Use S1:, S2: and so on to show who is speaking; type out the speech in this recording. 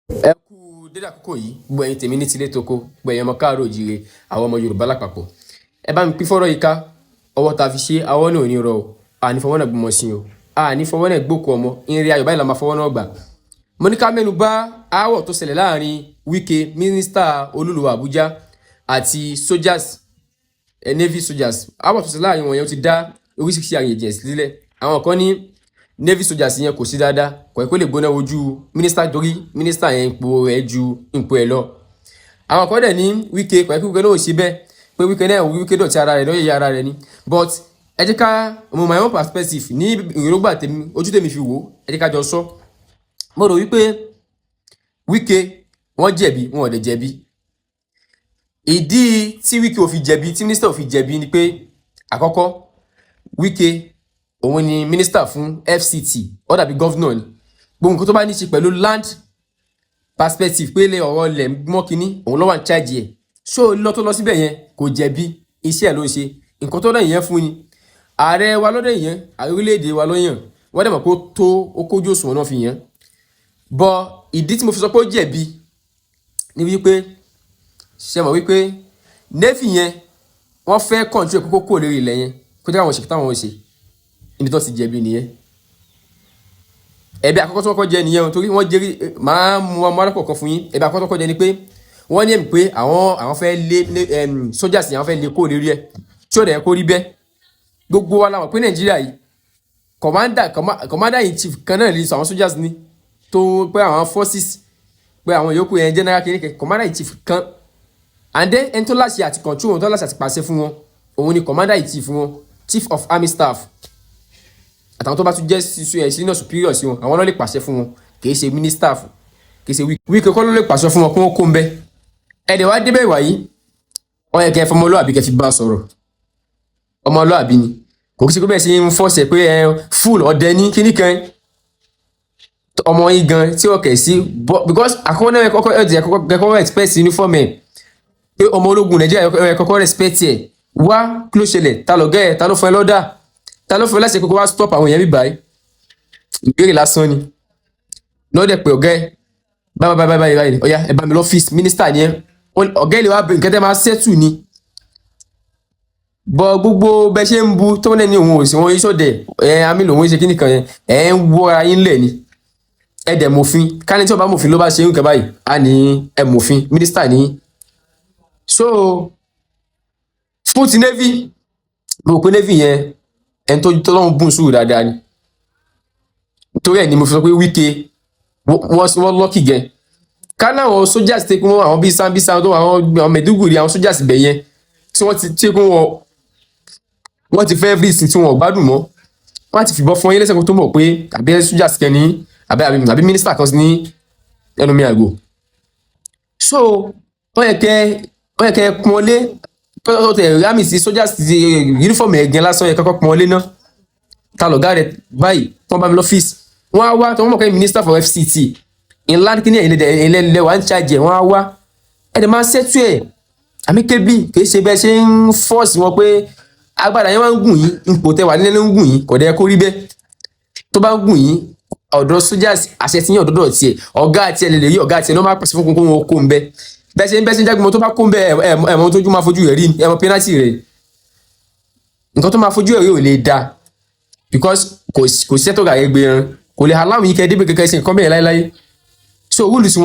S1: Ẹ kú dédé àkókò yìí gbogbo ẹ̀yin tèmi ní tilé toko gbogbo ẹ̀yin ọmọ káàárọ̀ oòjíire àwọn ọmọ Yorùbá lápapọ̀ ẹ bá mi pín fọ́rọ̀ yìí ká ọwọ́ ta fi ṣe awọ́ náà ò ní rọ o àní fọwọ́ náà gbọmọ sí o àní fọwọ́ náà gbókù ọmọ ìrìn ayọ̀ báyìí la máa fọwọ́ náà gbà. Mo ní ká mẹ́nu bà aáwọ̀ tó ṣẹlẹ̀ láàrin Wike mínísítà olúluwa Àbújá àti soldiers navy soldiers. Aáwọ̀ tó ṣẹlẹ̀ láàrin wọn yẹn ti dá oríṣiríṣi àyèjẹ̀ sílẹ̀. Àwọn kan ní navy soldiers yẹn kò sí dáadáa kò yẹ kó lè gbóná wojú mínísítà torí mínísítà yẹn ipò rẹ̀ ju ipò ẹ̀ lọ. Àwọn kan dẹ̀ ní Wike kò yẹ kí Wike náà ò ṣe bẹ́ẹ̀ pé Wike náà Wike dọ̀tí ara rẹ̀ lọ́yẹ̀ ara rẹ̀ ni but ẹ jẹ́ ká mo my own perspective ní ìrògbà tèmi ojú tèmi fi wò ẹ jẹ́ ká jọ sọ. Mo rò wípé Wike wọ́n jẹ̀bi wọn ò dẹ̀ jẹ̀bi. Ìdí tí Wike ò fi jẹ̀bi tí mínísítà ò fi jẹ̀bi ni pé àkọ́kọ́ Wike òun ni mínísítà fún FCT ó dàbí gọ́vnọ̀ ni gbogbo nǹkan tó bá ní ṣe pẹ̀lú land perspective pé lè ọ̀rọ̀ lẹ̀ mọ́ kínní òun ló wà ní charge ẹ̀ so lọ tó lọ síbẹ̀ yẹn kò jẹ̀bi iṣẹ́ ẹ̀ ló ń ṣe nǹkan tó dẹ̀ yẹn fún ni ààrẹ wa lọ́dẹ̀ yẹn ààrẹ orílẹ̀-èdè wa ló yàn wọ́n dẹ̀ mọ̀ pé ó tó ó kójú òṣùwọ̀n náà fi yàn bọ́ ìdí tí mo fi sọ pé ó jẹ̀bi ni wípé ṣe mọ̀ wípé navy yẹn wọ́n fẹ́ control kókó kò lórí ilẹ̀ yẹn kó jẹ́ àwọn ṣèkí táwọn ṣe ibi tó ti jẹ̀bi nìyẹn ẹ̀bi àkọ́kọ́ tó kọ́kọ́ jẹ nìyẹn torí wọ́n jẹ́rí máa mú ọmọ arákọ̀ kan fún yín ẹ̀bi àkọ́kọ́ tó kọ́kọ́ jẹ ni pé wọ́n ní ẹ̀mí pé àwọn fẹ́ lé soldiers yẹn àwọn fẹ́ lé kó lérí ẹ̀ tí ó dẹ̀ kó rí bẹ́ẹ̀ gbogbo wa la mọ̀ pé Nàìjíríà yìí commander in chief kan náà lè sọ àwọn soldiers ní tó pé àwọn forces pé àwọn yòókù yẹn general kìnìkẹ́ commander in chief kan and then ẹni tó láṣẹ àti control wọn tó láṣẹ àti pàṣẹ fún wọn òun ni commander in chief wọn chief of army staff àtàwọn tó bá tún jẹ́ senior superior sí wọn àwọn náà lè pàṣẹ fún wọn kìí ṣe minister kìí ṣe Wike kọ́ ló lè pàṣẹ fún wọn kí wọ́n kó ń bẹ́ ẹ̀dẹ̀ wá débẹ̀ wáyé wọ́n yẹ kẹ́ ẹ fọmọlúàbí kẹ́ fi bá a sọ̀rọ̀ ọmọlúàbí ni kò kí ṣe pé bẹ́ẹ̀ ṣe ń fọ́ọ̀ṣẹ̀ pé full ọ̀dẹ ní kíní kan ọmọ yín gan tí ó kẹ̀ sí because àkọ́kọ́ náà kẹ́kọ́ expect uniform ẹ̀ pé ọmọ ológun Nàìjíríà kọ́kọ́ respect ẹ̀ wá kí ló ṣẹlẹ̀ ta lọ̀gá ẹ̀ ta ló fún ẹ lọ́dà ta ló fẹ́ láti kókó wá stop àwọn èèyàn bíbá yìí ìbéèrè lásán ni lọ́dẹ̀ pé ọ̀gá ẹ̀ báyìí ọ̀yá ẹ bá mi lọ́fíìsì mínísítà ni ẹ ọ̀gá ilé wa bẹ̀rẹ̀ nǹkan tẹ́ máa ṣẹ́tù ni bọ́ gbogbo bẹ́ ṣe ń bu tó wọ́n ní òun òsì wọn ìṣọ̀dẹ̀ àmì lòun ṣe kíní kan yẹn ń wọ́ra yín lẹ̀ ni ẹ dẹ̀ mòfin ká ní tí wọ́n bá mòfin ló bá ṣe ń kẹ́ báyìí á ní ẹ mòfin mínísítà ni so fún ti navy mo rò pé navy yẹn ẹni tó lọ́run bùn sùúrù dáadáa ni nítorí ẹ̀ ni mo fi sọ pé Wike wọ́n lọ́kì gẹ̀ ká láwọn soldiers tẹ́ kún àwọn bíi Sambisa tó àwọn Maiduguri àwọn soldiers bẹ̀ yẹn tí wọ́n ti tẹ́ kún wọ́n ti fẹ́ everything tí wọ́n ò gbádùn mọ́ wọ́n ti fìbọn fún yín lẹ́sẹ̀ kó tó mọ̀ pé àbí soldiers kẹ́ ní àbí minister kan sí ní ẹnu mi àgò so wọ́n yẹ kẹ́ pọ́nlé pẹ́ẹ́tọ́ tẹ̀ rámì sí soldiers ti uniform ẹ̀gẹ́ lásán yẹ kọ́kọ́ pọ́nlé náà ta lọ̀gá rẹ̀ báyìí wọ́n bá mi lọ́fíìsì wọ́n á wá tí wọ́n mọ̀ kẹ́ minister for FCT ńlá kíní ilẹ̀ wà ń charge wọ́n á wá ẹ̀dẹ̀ máa ṣẹ́tù ẹ̀ àmì kébì kìí ṣe bẹ́ẹ̀ ṣe ń fọ́ọ̀sì wọn pé agbára yẹn máa ń gùn yín ipò tẹ́ wà nílẹ̀ ń gùn yín kò dẹ̀ kó rí bẹ́ẹ̀ tó bá ń gùn yín ọ̀dọ̀ soldiers àṣẹ ti yín ọ̀dọ̀ tiẹ̀ ọ̀gá àti ẹ̀ lè rí ọ̀gá àti ẹ̀ ló máa pàṣẹ fún kókó wọn kó ń bẹ́ bẹ́ẹ̀ ṣe ń jágbọ́n tó bá kó ń bẹ́ ẹ̀mọ́ tójú máa fojú rẹ̀ rí ẹ̀mọ́ penalty rẹ̀ nǹkan tó máa fojú rẹ̀ rí ò lè da because kò sí ẹ̀tọ́ gàrẹ́ gbé ẹran kò lè aláwọ̀ yìí kẹ́ débè kẹ́kẹ́ sí nǹkan bẹ́ẹ̀ láéláé so rúùlù sí wọn.